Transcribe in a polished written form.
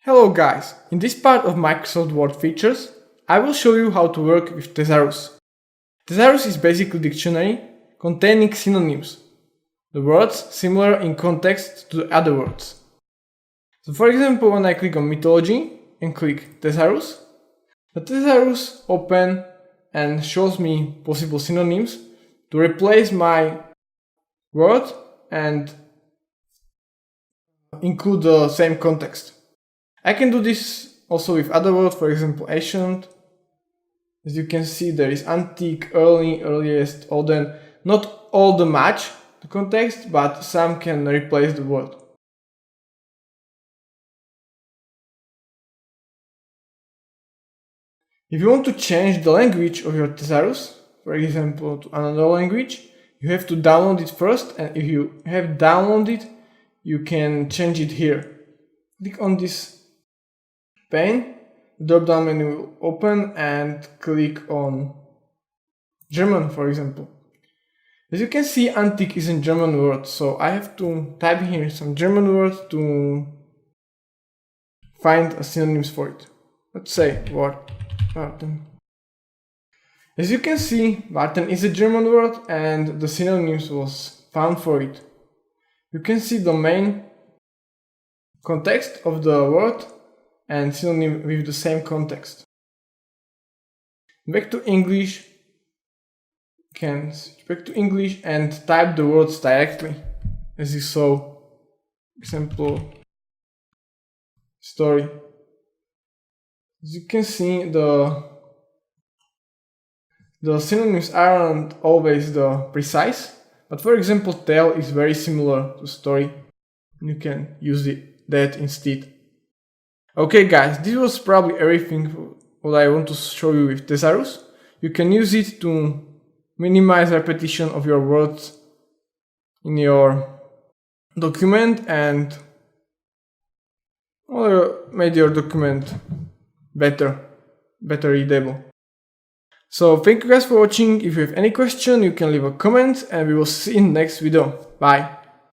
Hello guys, in this part of Microsoft Word features, I will show you how to work with TEZARUS. TEZARUS is basically a dictionary containing synonyms, the words similar in context to the other words. So for example, when I click on mythology and click TEZARUS, the TEZARUS opens and shows me possible synonyms to replace my word and include the same context. I can do this also with other words, for example ancient. As you can see, there is antique, early, earliest, olden. Not all the match the context, but some can replace the word. If you want to change the language of your TEZARUS, for example to another language, you have to download it first, and if you have downloaded it, you can change it here. Click on this pane, the drop-down menu will open, and click on German, for example. As you can see, antique is a German word, so I have to type here some German words to find synonyms for it. Let's say Warten. As you can see, Warten is a German word and the synonyms was found for it. You can see the main context of the word and synonym with the same context. Back to English, you can switch back to English and type the words directly, as you saw. For example, story. As you can see, the synonyms aren't always the precise, but for example, tale is very similar to story. You can use that instead. Okay guys, this was probably everything what I want to show you with TEZARUS. You can use it to minimize repetition of your words in your document and make your document better readable. So thank you guys for watching. If you have any question, you can leave a comment and we will see you in the next video. Bye.